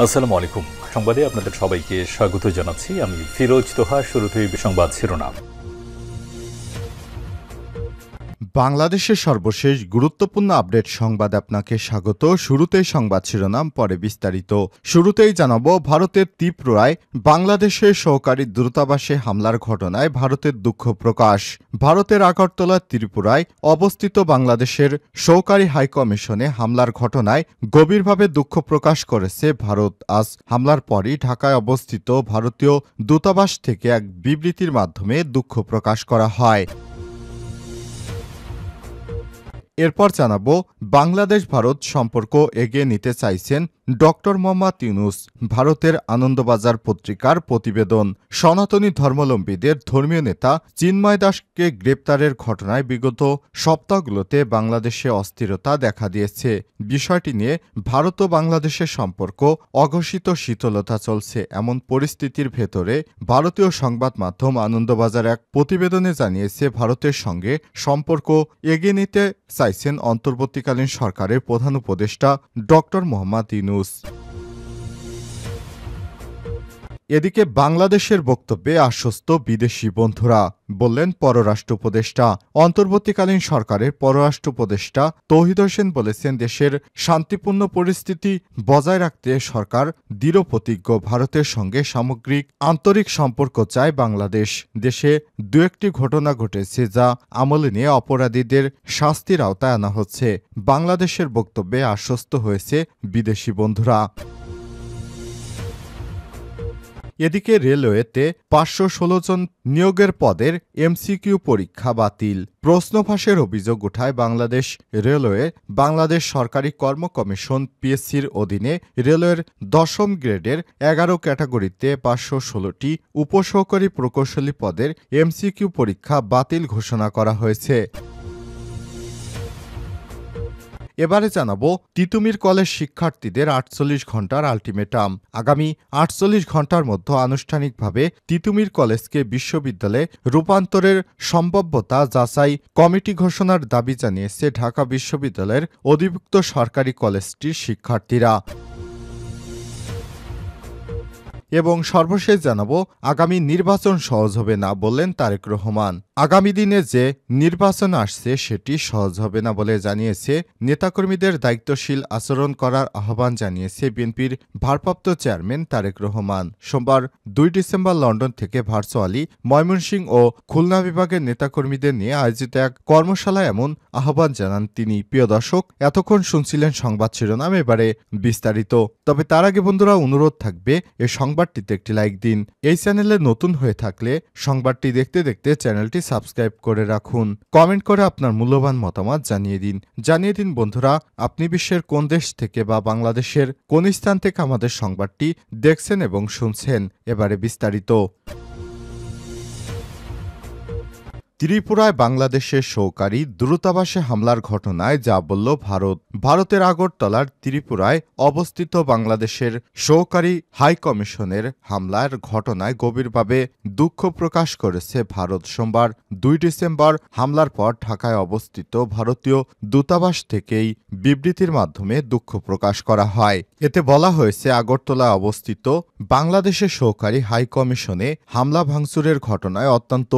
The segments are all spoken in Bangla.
আসসালামু আলাইকুম। সংবাদে আপনাদের সবাইকে স্বাগত জানাচ্ছি। আমি ফিরোজ তোহা। শুরুতেই সংবাদ শিরোনাম। বাংলাদেশের সর্বশেষ গুরুত্বপূর্ণ আপডেট সংবাদে আপনাকে স্বাগত। শুরুতেই সংবাদ শিরোনাম, পরে বিস্তারিত। শুরুতেই জানাবো, ভারতের ত্রিপুরায় বাংলাদেশের সহকারী দূতাবাসে হামলার ঘটনায় ভারতের দুঃখ প্রকাশ। ভারতের আগরতলা ত্রিপুরায় অবস্থিত বাংলাদেশের সহকারী হাইকমিশনে হামলার ঘটনায় গভীরভাবে দুঃখ প্রকাশ করেছে ভারত। আজ হামলার পরই ঢাকায় অবস্থিত ভারতীয় দূতাবাস থেকে এক বিবৃতির মাধ্যমে দুঃখ প্রকাশ করা হয়। এরপর জানাবো, বাংলাদেশ ভারত সম্পর্ক এগিয়ে নিতে চাইছেন ডক্টর মোহাম্মদ ইউনূস। ভারতের আনন্দবাজার পত্রিকার প্রতিবেদন। সনাতনী ধর্মাবলম্বীদের ধর্মীয় নেতা চিন্ময় দাসকে গ্রেপ্তারের ঘটনায় বিগত সপ্তাহগুলোতে বাংলাদেশে অস্থিরতা দেখা দিয়েছে। বিষয়টি নিয়ে ভারত ও বাংলাদেশের সম্পর্ক অঘোষিত শীতলতা চলছে। এমন পরিস্থিতির ভেতরে ভারতীয় সংবাদ মাধ্যম আনন্দবাজার এক প্রতিবেদনে জানিয়েছে, ভারতের সঙ্গে সম্পর্ক এগিয়ে নিতে চাইছেন অন্তর্বর্তীকালীন সরকারের প্রধান উপদেষ্টা ডক্টর মোহাম্মদ ইউনূস। এদিকে বাংলাদেশের বক্তব্যে আশ্বস্ত বিদেশি বন্ধুরা, বললেন পররাষ্ট্র উপদেষ্টা। অন্তর্বর্তীকালীন সরকারের পররাষ্ট্র উপদেষ্টা তৌহিদ হোসেন বলেছেন, দেশের শান্তিপূর্ণ পরিস্থিতি বজায় রাখতে সরকার দৃঢ়প্রতিজ্ঞ। ভারতের সঙ্গে সামগ্রিক আন্তরিক সম্পর্ক চায় বাংলাদেশ। দেশে দু একটি ঘটনা ঘটেছে যা আমলে নিয়ে অপরাধীদের শাস্তির আওতায় আনা হচ্ছে। বাংলাদেশের বক্তব্যে আশ্বস্ত হয়েছে বিদেশি বন্ধুরা। এদিকে রেলওয়েতে ৫১৬ জন নিয়োগের পদের এমসিকিউ পরীক্ষা বাতিল। প্রশ্ন ফাঁসের অভিযোগ উঠায় বাংলাদেশ রেলওয়ে বাংলাদেশ সরকারি কর্ম কমিশন পিএসসির অধীনে রেলওয়ের ১০ম গ্রেডের ১১ ক্যাটাগরিতে ৫১৬টি উপসহকারী প্রকৌশলী পদের এমসিকিউ পরীক্ষা বাতিল ঘোষণা করা হয়েছে। এবারে জানাবো, তিতুমির কলেজ শিক্ষার্থীদের ৪৮ ঘণ্টার আলটিমেটাম। আগামী ৪৮ ঘণ্টার মধ্যে আনুষ্ঠানিকভাবে তিতুমির কলেজকে বিশ্ববিদ্যালয়ে রূপান্তরের সম্ভাব্যতা যাচাই কমিটি ঘোষণার দাবি জানিয়েছে ঢাকা বিশ্ববিদ্যালয়ের অধিভুক্ত সরকারি কলেজটির শিক্ষার্থীরা। এবং সর্বশেষ জানাবো, আগামী নির্বাচন সহজ হবে না, বললেন তারেক রহমান। আগামী দিনে যে নির্বাচন আসছে সেটি সহজ হবে না বলে জানিয়েছে নেতাকর্মীদের দায়িত্বশীল আচরণ করার আহ্বান জানিয়েছে বিএনপির ভারপ্রাপ্ত চেয়ারম্যান তারেক রহমান। সোমবার ২ ডিসেম্বর লন্ডন থেকে ভার্চুয়ালি ময়মনসিংহ ও খুলনা বিভাগের নেতাকর্মীদের নিয়ে আয়োজিত এক কর্মশালায় এমন আহ্বান জানান তিনি। প্রিয় দর্শক, এতক্ষণ শুনছিলেন সংবাদ শিরোনাম, এবারে বিস্তারিত। তবে তার আগে বন্ধুরা, অনুরোধ থাকবে এই সংবাদটিতে একটি লাইক দিন। এই চ্যানেলে নতুন হয়ে থাকলে সংবাদটি দেখতে দেখতে চ্যানেলটি সাবস্ক্রাইব করে রাখুন। কমেন্ট করে আপনার মূল্যবান মতামত জানিয়ে দিন বন্ধুরা, আপনি বিশ্বের কোন দেশ থেকে বা বাংলাদেশের কোন স্থান থেকে আমাদের সংবাদটি দেখছেন এবং শুনছেন। এবারে বিস্তারিত। ত্রিপুরায় বাংলাদেশের সহকারী দূতাবাসে হামলার ঘটনায় যা বলল ভারত। ভারতের আগরতলার ত্রিপুরায় অবস্থিত বাংলাদেশের সহকারী হাইকমিশনের হামলার ঘটনায় গভীরভাবে দুঃখ প্রকাশ করেছে ভারত। সোমবার ২ ডিসেম্বর হামলার পর ঢাকায় অবস্থিত ভারতীয় দূতাবাস থেকেই বিবৃতির মাধ্যমে দুঃখ প্রকাশ করা হয়। এতে বলা হয়েছে, আগরতলায় অবস্থিত বাংলাদেশের সহকারী হাইকমিশনে হামলা ভাঙচুরের ঘটনায় অত্যন্ত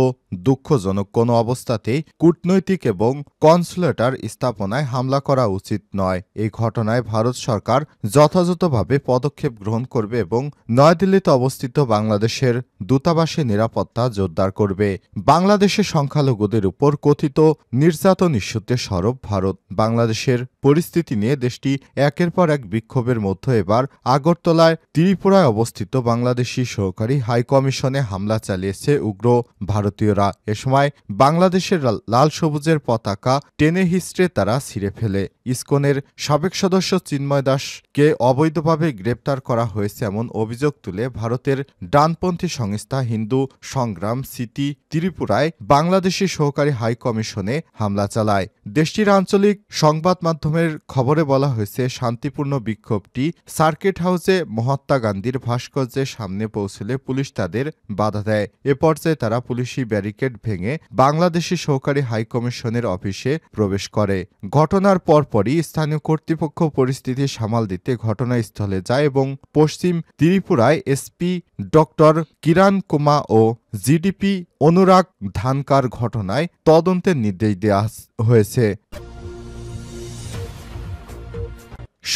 দুঃখজনক। কোনো অবস্থাতেই কূটনৈতিক এবং কনসুলেটার স্থাপনায় হামলা করা উচিত নয়। এই ঘটনায় ভারত সরকার যথাযথভাবে পদক্ষেপ গ্রহণ করবে এবং নয়াদিল্লিতে অবস্থিত বাংলাদেশের দূতাবাসে নিরাপত্তা জোরদার করবে। বাংলাদেশের সংখ্যালঘুদের উপর কথিত নির্যাতন ইস্যুতে সরব ভারত। বাংলাদেশের পরিস্থিতি নিয়ে দেশটি একের পর এক বিক্ষোভের মধ্যে এবার আগরতলায় ত্রিপুরায় অবস্থিত বাংলাদেশি সহকারী হাইকমিশনে হামলা চালিয়েছে উগ্র ভারতীয়রা। এ সময় বাংলাদেশের লাল সবুজের পতাকা টেনে হিস্ট্রে তারা ছিঁড়ে ফেলে। ইসকনের সাবেক সদস্য চিন্ময় দাসকে অবৈধভাবে গ্রেপ্তার করা হয়েছে এমন অভিযোগ তুলে ভারতের ডানপন্থী সংস্থা হিন্দু সংগ্রাম সিটি ত্রিপুরায় বাংলাদেশি সহকারী হাইকমিশনে হামলা চালায়। দেশটির আঞ্চলিক সংবাদ মাধ্যমের গণমাধ্যমের খবরে বলা হয়েছে শান্তিপূর্ণ বিক্ষোভটি সার্কিট হাউসে মহাত্মা গান্ধীর ভাস্কর্যের সামনে পৌঁছলে পুলিশ তাদের বাধা দেয়। এ পর্যায়ে তারা পুলিশি ব্যারিকেড ভেঙে বাংলাদেশি সহকারী হাইকমিশনের অফিসে প্রবেশ করে। ঘটনার পরপরই স্থানীয় কর্তৃপক্ষ পরিস্থিতি সামাল দিতে ঘটনাস্থলে যায় এবং পশ্চিম ত্রিপুরায় এসপি ডক্টর কিরণ কুমা ও জিডিপি অনুরাগ ধানকার ঘটনায় তদন্তের নির্দেশ দেওয়া হয়েছে।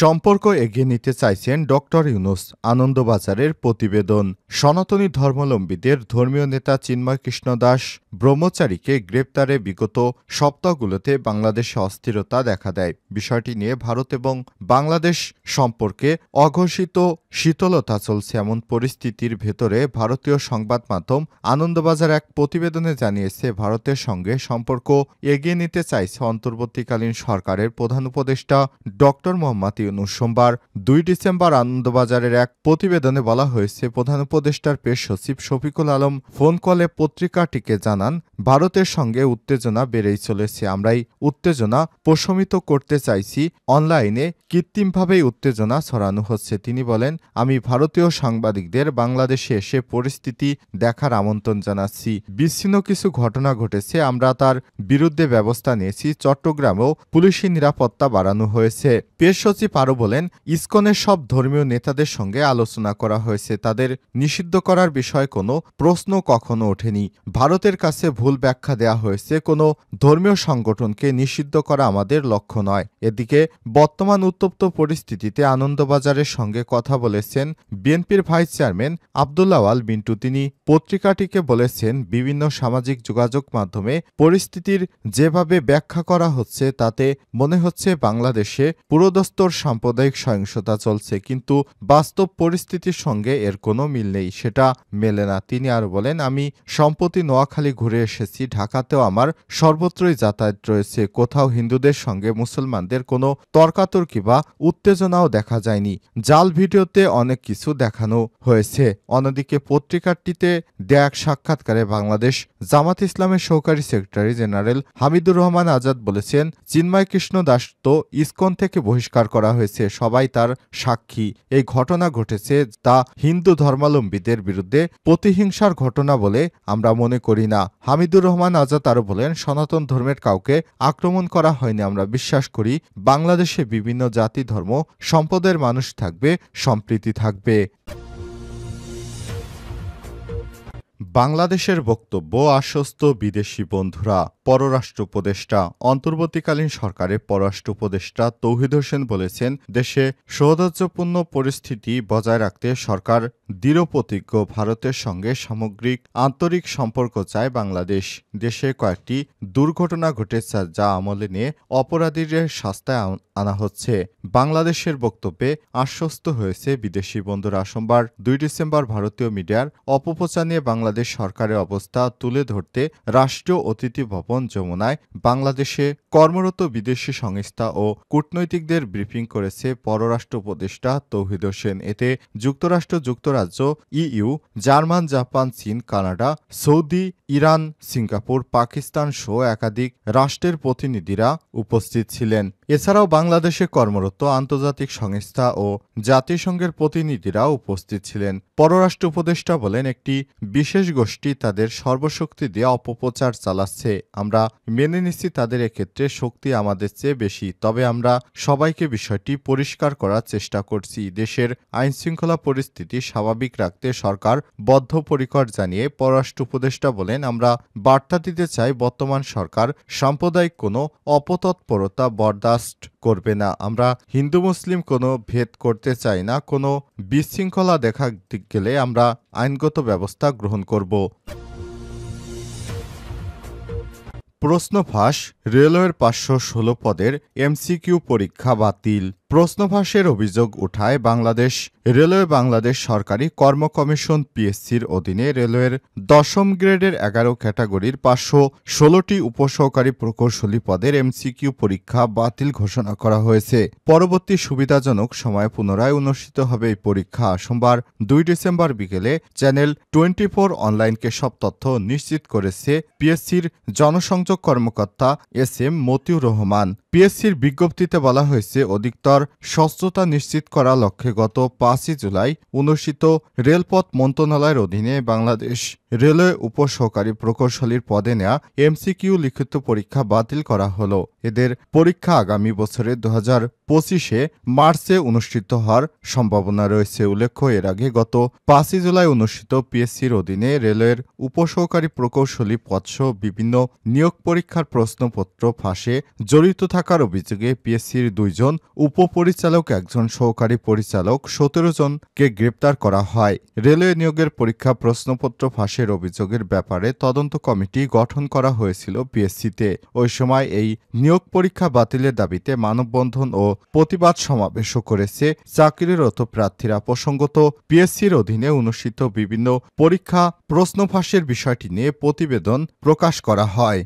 সম্পর্ক এগিয়ে নিতে চাইছেন ডক্টর ইউনূস, আনন্দবাজারের প্রতিবেদন। সনাতনী ধর্মাবলম্বীদের ধর্মীয় নেতা চিন্ময় কৃষ্ণ দাস ব্রহ্মচারীকে গ্রেপ্তারে বিগত সপ্তাহগুলোতে বাংলাদেশে অস্থিরতা দেখা দেয়। বিষয়টি নিয়ে ভারত এবং বাংলাদেশ সম্পর্কে অঘোষিত শীতলতা চলছে। এমন পরিস্থিতির ভেতরে ভারতীয় সংবাদ মাধ্যম আনন্দবাজার এক প্রতিবেদনে জানিয়েছে, ভারতের সঙ্গে সম্পর্ক এগিয়ে নিতে চাইছে অন্তর্বর্তীকালীন সরকারের প্রধান উপদেষ্টা ডক্টর মোহাম্মদ ইউনূস। সোমবার ২ ডিসেম্বর আনন্দবাজারের এক প্রতিবেদনে বলা হয়েছে, প্রধান উপদেষ্টার পেশ সচিব শফিকুল আলম ফোন কলে পত্রিকাটিকে জানান, ভারতের সঙ্গে উত্তেজনা বেড়েই চলেছে। আমরাই উত্তেজনা প্রশমিত করতে চাইছি। অনলাইনে কৃত্রিমভাবেই উত্তেজনা ছড়ানো হচ্ছে। তিনি বলেন, আমি ভারতীয় সাংবাদিকদের বাংলাদেশে এসে পরিস্থিতি দেখার আমন্ত্রণ জানাচ্ছি। বিচ্ছিন্ন কিছু ঘটনা ঘটেছে, আমরা তার বিরুদ্ধে ব্যবস্থা নিয়েছি। চট্টগ্রামেও পুলিশি নিরাপত্তা বাড়ানো হয়েছে। পেশ সচিব আরও বলেন, ইসকনের সব ধর্মীয় নেতাদের সঙ্গে আলোচনা করা হয়েছে। তাদের নিষিদ্ধ করার বিষয়ে কোনো প্রশ্ন কখনো ওঠেনি। ভারতের কাছে ভুল ব্যাখ্যা দেয়া হয়েছে। কোনো ধর্মীয় সংগঠনকে নিষিদ্ধ করা আমাদের লক্ষ্য নয়। এদিকে বর্তমান উত্তপ্ত পরিস্থিতিতে আনন্দবাজারের সঙ্গে কথা বলেছেন বিএনপির ভাইস চেয়ারম্যান আব্দুল্লাহ আল মিন্টু। তিনি পত্রিকাটিকে বলেছেন, বিভিন্ন সামাজিক যোগাযোগ মাধ্যমে পরিস্থিতির যেভাবে ব্যাখ্যা করা হচ্ছে তাতে মনে হচ্ছে বাংলাদেশে পুরোদস্তর সাম্প্রদায়িক সহিংসতা চলছে, কিন্তু বাস্তব পরিস্থিতির সঙ্গে এর কোনো মিল নেই, সেটা মেলে না। তিনি আরও বলেন, আমি সম্প্রতি নোয়াখালী ঘুরে এসেছি। ঢাকাতেও আমার সর্বত্রই যাতায়াত রয়েছে। কোথাও হিন্দুদের সঙ্গে মুসলমানদের কোনো তর্কাতর্কি বা উত্তেজনাও দেখা যায়নি। জাল ভিডিওতে অনেক কিছু দেখানো হয়েছে। অন্যদিকে পত্রিকাটিতে দেয়া এক সাক্ষাৎকারে বাংলাদেশ জামাত ইসলামের সহকারী সেক্রেটারি জেনারেল হামিদুর রহমান আজাদ বলেছেন, চিন্ময় কৃষ্ণ দাস তো ইসকন থেকে বহিষ্কার করা হয়েছে, সবাই তার সাক্ষী। এই ঘটনা ঘটেছে তা হিন্দু ধর্মাবলম্বীদের বিরুদ্ধে প্রতিহিংসার ঘটনা বলে আমরা মনে করি না। হামিদুর রহমান আজাদ আরও বলেন, সনাতন ধর্মের কাউকে আক্রমণ করা হয়নি। আমরা বিশ্বাস করি বাংলাদেশে বিভিন্ন জাতি ধর্ম সম্প্রদায়ের মানুষ থাকবে, সম্প্রীতি থাকবে। বাংলাদেশের বক্তব্য আশ্বস্ত বিদেশি বন্ধুরা। পররাষ্ট্র উপদেষ্টা অন্তর্বর্তীকালীন সরকারের পররাষ্ট্র উপদেষ্টা তৌহিদ হোসেন বলেছেন, দেশে সৌহার্দ্যপূর্ণ পরিস্থিতি বজায় রাখতে সরকার দৃঢ়প্রতিজ্ঞ। ভারতের সঙ্গে সামগ্রিক আন্তরিক সম্পর্ক চায় বাংলাদেশ। দেশে কয়েকটি দুর্ঘটনা ঘটেছে যা আমলে নিয়ে অপরাধীদের শাস্তায় আনা হচ্ছে। বাংলাদেশের বক্তব্যে আশ্বস্ত হয়েছে বিদেশি বন্ধুরা। সোমবার ২ ডিসেম্বর ভারতীয় মিডিয়ার অপপ্রচার নিয়ে বাংলাদেশ সরকারের অবস্থা তুলে ধরতে রাষ্ট্রীয় অতিথি ভবন যমুনায় বাংলাদেশে কর্মরত বিদেশি সংস্থা ও কূটনৈতিকদের ব্রিফিং করেছে পররাষ্ট্র উপদেষ্টা তৌহিদ হোসেন। এতে যুক্তরাষ্ট্র, যুক্তরাজ্য, ইইউ, জার্মান, জাপান, চীন, Canada, Saudi, Iran, Singapore, Pakistan সহ একাধিক রাষ্ট্রের প্রতিনিধিরা উপস্থিত ছিলেন। এছাড়াও বাংলাদেশে কর্মরত আন্তর্জাতিক সংস্থা ও জাতিসংঘের প্রতিনিধিরা উপস্থিত ছিলেন। পররাষ্ট্র উপদেষ্টা বলেন, একটি বিশেষ গোষ্ঠী তাদের সর্বশক্তি দিয়ে অপপ্রচার চালাচ্ছে। আমরা মেনে নিচ্ছি তাদের এক্ষেত্রে শক্তি আমাদের চেয়ে বেশি, তবে আমরা সবাইকে বিষয়টি পরিষ্কার করার চেষ্টা করছি। দেশের আইনশৃঙ্খলা পরিস্থিতি স্বাভাবিক রাখতে সরকার বদ্ধপরিকর জানিয়ে পররাষ্ট্র উপদেষ্টা বলেন, আমরা বার্তা দিতে চাই বর্তমান সরকার সাম্প্রদায়িক কোনো অপতৎপরতা বরদাস্ত করবে না। আমরা হিন্দু মুসলিম কোনো ভেদ করতে চাই না। কোনো বিশৃঙ্খলা দেখা গেলে আমরা আইনগত ব্যবস্থা গ্রহণ করব। প্রশ্ন ফাঁস, রেলওয়ের ৫১৬ পদের এমসিকিউ পরীক্ষা বাতিল। প্রশ্ন ফাঁসের অভিযোগ উঠায় বাংলাদেশ রেলওয়ে বাংলাদেশ সরকারি কর্ম কমিশন পিএসসির অধীনে রেলওয়ের ১০ম গ্রেডের ১১ ক্যাটাগরির ৫১৬টি উপসহকারী প্রকৌশলী পদের এমসিকিউ পরীক্ষা বাতিল ঘোষণা করা হয়েছে। পরবর্তী সুবিধাজনক সময়ে পুনরায় অনুষ্ঠিত হবে এই পরীক্ষা। সোমবার ২ ডিসেম্বর বিকেলে চ্যানেল 24 অনলাইনকে সব তথ্য নিশ্চিত করেছে পিএসসির জনসংযোগ কর্মকর্তা এস এম মতিউর রহমান। পিএসসির বিজ্ঞপ্তিতে বলা হয়েছে, অধিকতর স্বচ্ছতা নিশ্চিত করার লক্ষ্যে গত 5 জুলাই অনুষ্ঠিত রেলপথ মন্ত্রণালয়ের অধীনে বাংলাদেশ রেলওয়ে উপসহকারী প্রকৌশলীর পদে নেওয়া এমসিকিউ লিখিত পরীক্ষা বাতিল করা হলো। এদের পরীক্ষা আগামী বছরের 2025 মার্চে অনুষ্ঠিত হওয়ার সম্ভাবনা রয়েছে। উল্লেখ্য, এর আগে গত 5 জুলাই অনুষ্ঠিত পিএসসির অধীনে রেলওয়ের উপসহকারী প্রকৌশলী পদসহ বিভিন্ন নিয়োগ পরীক্ষার প্রশ্নপত্র ফাঁসে জড়িত থাকার অভিযোগে পিএসসির 2 জন উপপরিচালক, 1 জন সহকারী পরিচালক, 17 জনকে গ্রেপ্তার করা হয়। রেলওয়ে নিয়োগের পরীক্ষা প্রশ্নপত্র ফাঁসের অভিযোগের ব্যাপারে তদন্ত কমিটি গঠন করা হয়েছিল পিএসসিতে। ওই সময় এই নিয়োগ পরীক্ষা বাতিলের দাবিতে মানববন্ধন ও প্রতিবাদ সমাবেশও করেছে চাকরিরত প্রার্থীরা। প্রসঙ্গত, পিএসসির অধীনে অনুষ্ঠিত বিভিন্ন পরীক্ষা প্রশ্ন ফাঁসের বিষয়টি নিয়ে প্রতিবেদন প্রকাশ করা হয়।